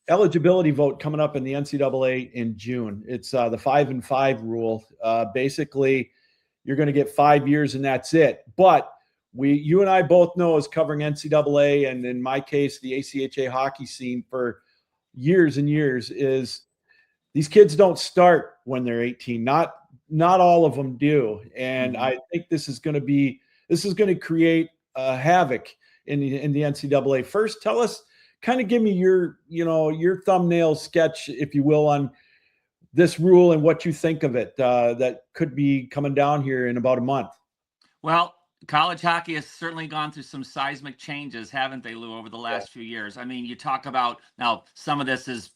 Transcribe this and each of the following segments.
eligibility vote coming up in the NCAA in June. It's the 5-and-5 rule. Basically, you're going to get 5 years and that's it. But you and I both know, as covering NCAA and in my case, the ACHA hockey scene for years and years, is these kids don't start when they're 18. Not all of them do. And I think this is going to create havoc in the NCAA. First, tell us, kind of give me your thumbnail sketch, if you will, on this rule and what you think of it, that could be coming down here in about a month. Well, college hockey has certainly gone through some seismic changes, haven't they, Lou, over the last few years? I mean, you talk about, now some of this is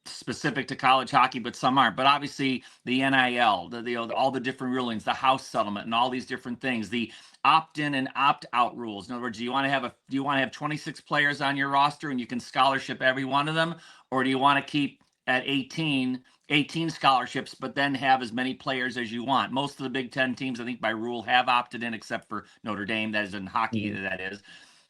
specific to college hockey, but some aren't. But obviously the NIL, all the different rulings, the House settlement, and all these different things, the opt-in and opt-out rules. In other words, do you want to have 26 players on your roster and you can scholarship every one of them, or do you want to keep at 18 scholarships, but then have as many players as you want? Most of the Big Ten teams, I think by rule, have opted in, except for Notre Dame. That is in hockey. That is.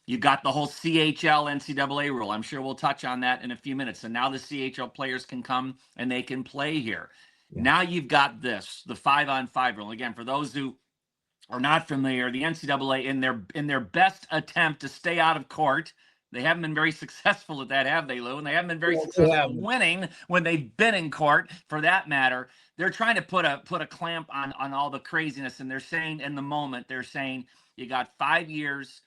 You got the whole CHL NCAA rule. I'm sure we'll touch on that in a few minutes. And now the CHL players can come and they can play here. Yeah. Now you've got the 5-on-5 rule. Again, for those who are not familiar, the NCAA, in their best attempt to stay out of court, they haven't been very successful at that, have they, Lou? And they haven't been very successful winning when they've been in court, for that matter. They're trying to put a clamp on all the craziness. And they're saying, in the moment, they're saying you got 5 years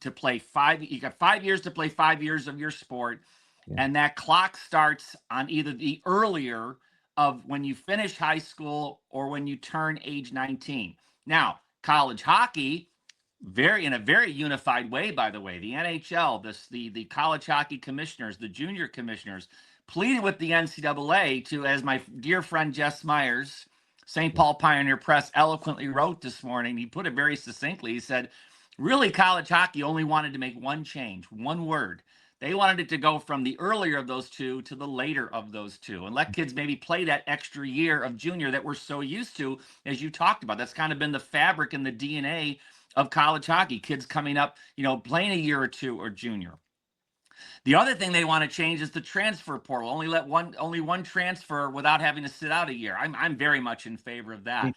to play you got 5 years to play 5 years of your sport. Yeah. And that clock starts on either the earlier of when you finish high school or when you turn age 19. Now, college hockey, in a very unified way, by the way, the NHL, the college hockey commissioners, the junior commissioners, pleaded with the NCAA to, as my dear friend Jess Myers, St. Paul Pioneer Press, eloquently wrote this morning. He put it very succinctly. He said, really, college hockey only wanted to make one change, one word. They wanted it to go from the earlier of those two to the later of those two, and let kids maybe play that extra year of junior that we're so used to, as you talked about. That's kind of been the fabric and the DNA of college hockey. Kids coming up, playing a year or two or junior. The other thing they want to change is the transfer portal. Only one transfer without having to sit out a year. I'm very much in favor of that.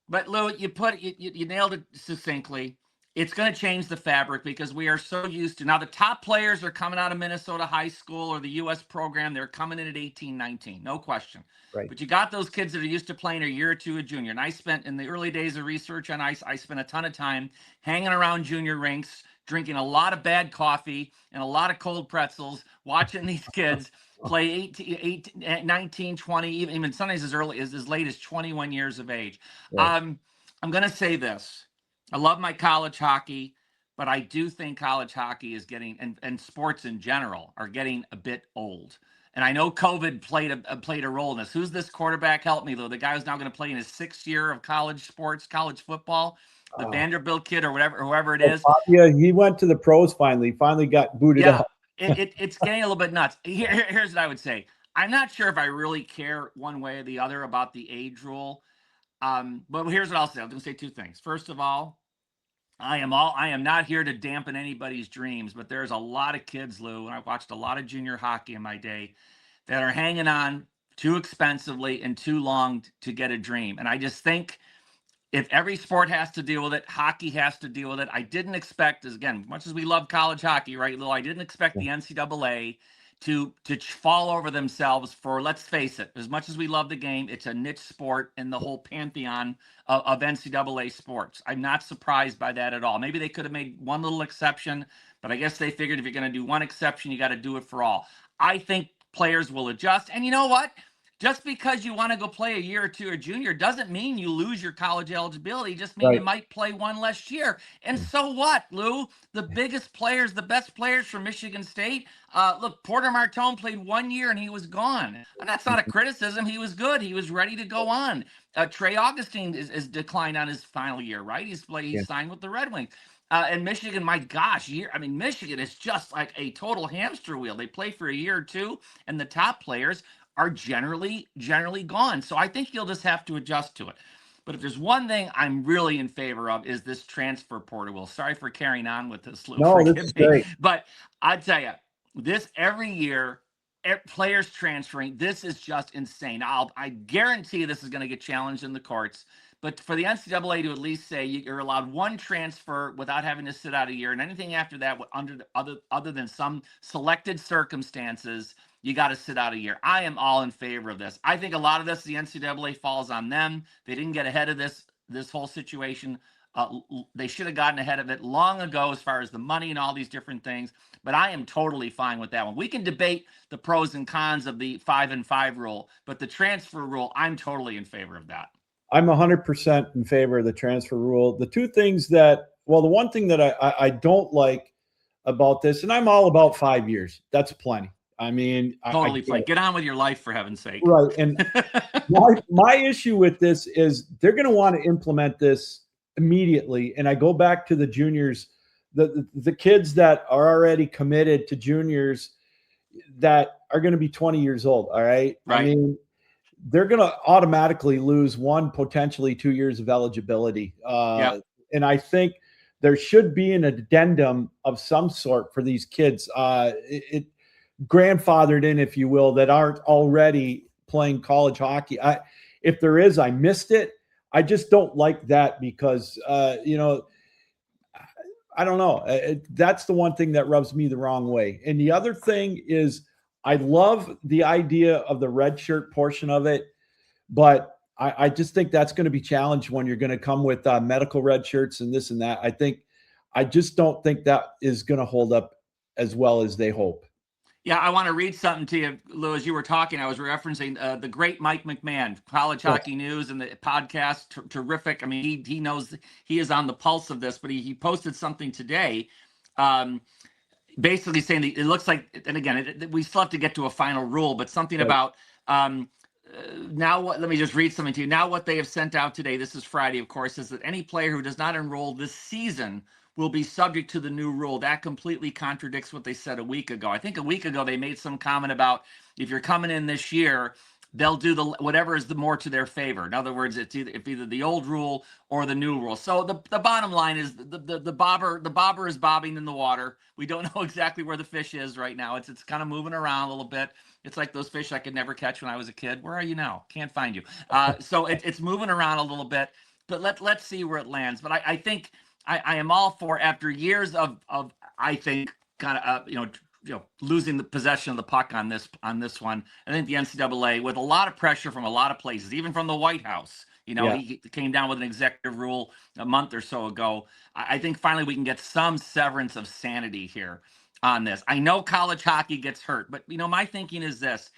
But Lou, you nailed it succinctly. It's going to change the fabric because we are so used to, now the top players are coming out of Minnesota high school or the U.S. program. They're coming in at 18, 19, no question. Right. But you got those kids that are used to playing a year or two of junior. And I spent, in the early days of research on ice, I spent a ton of time hanging around junior rinks, drinking a lot of bad coffee and a lot of cold pretzels, watching these kids play 18, 19, 20, even sometimes as late as 21 years of age. Right. I'm going to say this. I love my college hockey, but I do think college hockey is getting, and sports in general, are getting a bit old. And I know COVID played a role in this. Who's this quarterback? Help me, Lou. The guy who's now going to play in his 6th year of college sports, college football, the Vanderbilt kid or whoever it is. Yeah, he went to the pros finally. Finally got booted out. It's getting a little bit nuts. Here's what I would say. I'm not sure if I really care one way or the other about the age rule. But here's what I'll say. I'm going to say two things. First of all, I am not here to dampen anybody's dreams, but there's a lot of kids, Lou, and I've watched a lot of junior hockey in my day, that are hanging on too expensively and too long to get a dream. And I just think if every sport has to deal with it, hockey has to deal with it. I didn't expect, again, much as we love college hockey, right, Lou, I didn't expect the NCAA to fall over themselves for, let's face it, as much as we love the game, it's a niche sport in the whole pantheon of NCAA sports. I'm not surprised by that at all. Maybe they could have made one little exception, but I guess they figured if you're going to do one exception, you got to do it for all. I think players will adjust. And you know what? Just because you want to go play a year or two or junior doesn't mean you lose your college eligibility. It just means you might play one less year. And so what, Lou? The biggest players, the best players from Michigan State, look, Porter Martone played 1 year and he was gone. And that's not a criticism. He was good. He was ready to go on. Trey Augustine is declined on his final year, right? He's signed with the Red Wings. And Michigan, my gosh, Michigan is just like a total hamster wheel. They play for a year or two, and the top players are generally gone. So I think you'll just have to adjust to it. But if there's one thing I'm really in favor of is this transfer portal. Sorry for carrying on with this, Lou. No, this is great. But I tell you, this every year players transferring. This is just insane. I guarantee this is going to get challenged in the courts. But for the NCAA to at least say you're allowed one transfer without having to sit out a year, and anything after that, other than some selected circumstances, you got to sit out a year. I am all in favor of this. I think a lot of this, the NCAA falls on them. They didn't get ahead of this whole situation. They should have gotten ahead of it long ago as far as the money and all these different things. But I am totally fine with that one. We can debate the pros and cons of the 5-and-5 rule, but the transfer rule, I'm totally in favor of that. I'm 100% in favor of the transfer rule. The two things the one thing that I don't like about this, and I'm all about 5 years. That's plenty. I mean, totally fine. Get on with your life, for heaven's sake. Right. And my issue with this is they're going to want to implement this immediately. And I go back to the juniors, the kids that are already committed to juniors that are going to be 20 years old. All right. Right. I mean, they're going to automatically lose 1, potentially 2 years of eligibility. And I think there should be an addendum of some sort for these kids. It grandfathered in, if you will, that aren't already playing college hockey. If there is, I missed it. I just don't like that because, I don't know. That's the one thing that rubs me the wrong way. And the other thing is I love the idea of the red shirt portion of it, but I just think that's going to be challenged when you're going to come with medical red shirts and this and that. I just don't think that is going to hold up as well as they hope. Yeah, I want to read something to you, Lou. As you were talking, I was referencing the great Mike McMahon, College Hockey News, and the podcast. Terrific. I mean, he knows, he is on the pulse of this, but he posted something today, basically saying that it looks like, and again, we still have to get to a final rule, but something about now what, let me just read something to you. Now what they have sent out today, this is Friday, of course, is that any player who does not enroll this season will be subject to the new rule. That completely contradicts what they said a week ago. I think a week ago they made some comment about if you're coming in this year, they'll do whatever is the more to their favor. In other words, it's either the old rule or the new rule. So the bottom line is the bobber is bobbing in the water. We don't know exactly where the fish is right now. It's kind of moving around a little bit. It's like those fish I could never catch when I was a kid. Where are you now? Can't find you. So it's moving around a little bit. But let's see where it lands. But I think I am all for, after years of I think kind of losing the possession of the puck on this one. I think the NCAA, with a lot of pressure from a lot of places, even from the White House, he came down with an executive rule a month or so ago. I think finally we can get some severance of sanity here on this. I know college hockey gets hurt, but my thinking is this: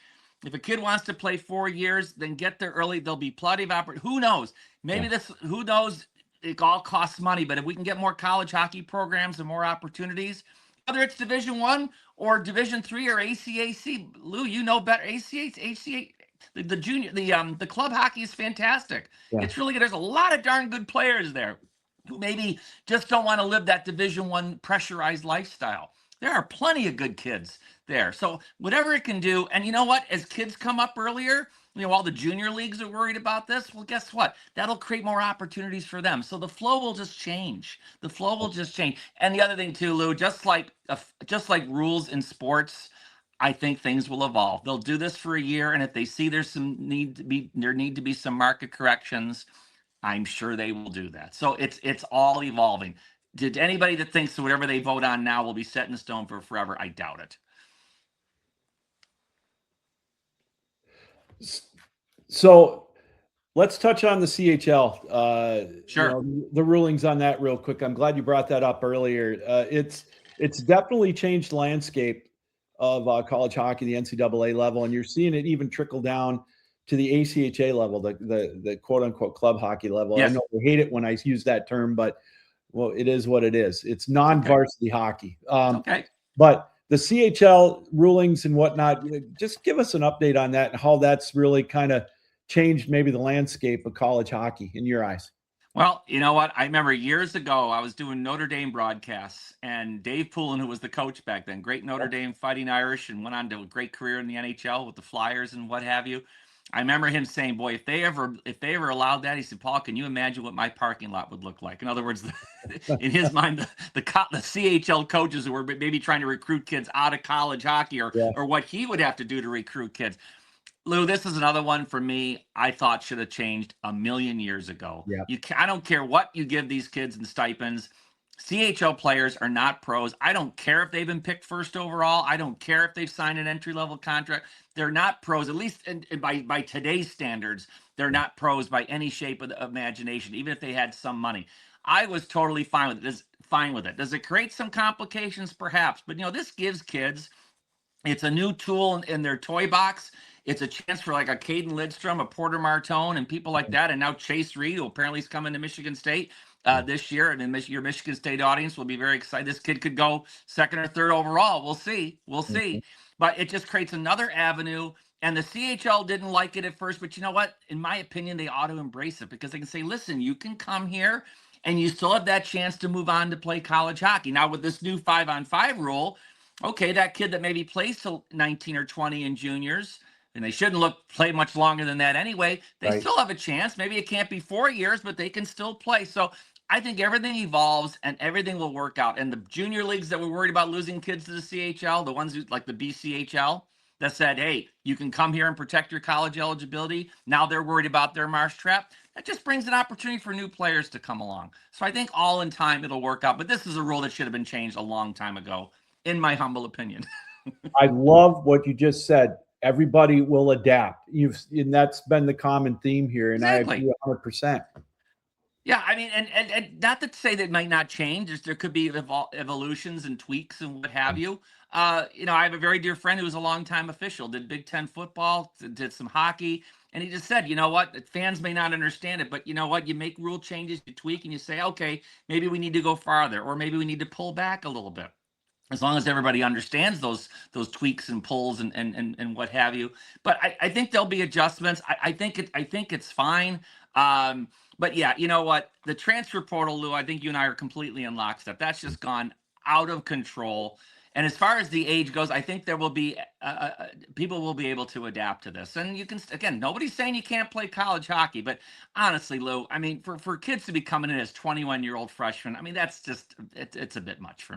if a kid wants to play 4 years, then get there early. There'll be plenty of opportunity. Who knows? Maybe who knows? It all costs money, but if we can get more college hockey programs and more opportunities, whether it's Division I or Division III or ACAC, Lou, you know better. ACA, the junior, the club hockey is fantastic. Yeah. It's really good. There's a lot of darn good players there who maybe just don't want to live that Division I pressurized lifestyle. There are plenty of good kids there. So whatever it can do, and you know what? As kids come up earlier, all the junior leagues are worried about this. Well, guess what? That'll create more opportunities for them. So the flow will just change. The flow will just change. And the other thing too, Lou, just like rules in sports, I think things will evolve. They'll do this for a year, and if they see there need to be some market corrections, I'm sure they will do that. So it's all evolving. Did anybody that thinks that whatever they vote on now will be set in stone for forever? I doubt it. So let's touch on the CHL. Sure. The rulings on that real quick. I'm glad you brought that up earlier. It's definitely changed the landscape of college hockey, the NCAA level, and you're seeing it even trickle down to the ACHA level, the quote unquote club hockey level. Yes. I know I hate it when I use that term, but well, it is what it is. It's non-varsity hockey. Okay. But the CHL rulings and whatnot, just give us an update on that and how that's really kind of changed maybe the landscape of college hockey in your eyes. Well, you know what? I remember years ago, I was doing Notre Dame broadcasts, and Dave Poulin, who was the coach back then, great Notre Dame Fighting Irish, and went on to a great career in the NHL with the Flyers and what have you. I remember him saying, "Boy, if they ever allowed that," he said, "Paul, can you imagine what my parking lot would look like?" In other words, in his mind, the CHL coaches who were maybe trying to recruit kids out of college hockey, Yeah. or what he would have to do to recruit kids. Lou, this is another one for me. I thought should have changed a million years ago. Yeah. I don't care what you give these kids in stipends. CHL players are not pros. I don't care if they've been picked first overall. I don't care if they've signed an entry-level contract. They're not pros, at least by today's standards. They're not pros by any shape of the imagination, even if they had some money. I was totally fine with it. Does it create some complications? Perhaps. But, this gives kids, it's a new tool in their toy box. It's a chance for like a Caden Lidstrom, a Porter Martone, and people like that. And now Chase Reed, who apparently is coming to Michigan State this year. And your Michigan State audience will be very excited. This kid could go second or third overall. We'll see. We'll see. But it just creates another avenue. And the CHL didn't like it at first. But you know what? In my opinion, they ought to embrace it, because they can say, listen, you can come here and you still have that chance to move on to play college hockey. Now, with this new 5-on-5 rule, okay, that kid that maybe plays till 19 or 20 in juniors, and they shouldn't play much longer than that anyway, they Right. still have a chance. Maybe it can't be 4 years, but they can still play. So I think everything evolves and everything will work out. And the junior leagues that were worried about losing kids to the CHL, the ones who like the BCHL, that said, hey, you can come here and protect your college eligibility. Now they're worried about their mousetrap. That just brings an opportunity for new players to come along. So I think all in time it'll work out. But this is a rule that should have been changed a long time ago, in my humble opinion. I love what you just said. Everybody will adapt. And that's been the common theme here. And Exactly. I agree 100%. Yeah, I mean, and not to say that it might not change. There could be evolutions and tweaks and what have you. I have a very dear friend who was a longtime official, did Big Ten football, did some hockey, and he just said, you know what, fans may not understand it, but you know what, you make rule changes, you tweak, and you say, okay, maybe we need to go farther, or maybe we need to pull back a little bit. As long as everybody understands those tweaks and pulls and what have you. But I think there'll be adjustments. I think it's fine. But yeah, you know what? The transfer portal, Lou, I think you and I are completely in lockstep. That's just gone out of control. And as far as the age goes, I think there will be people will be able to adapt to this. And you can, again, nobody's saying you can't play college hockey, but honestly, Lou, I mean, for kids to be coming in as 21-year-old freshmen, I mean, that's just it's a bit much for me.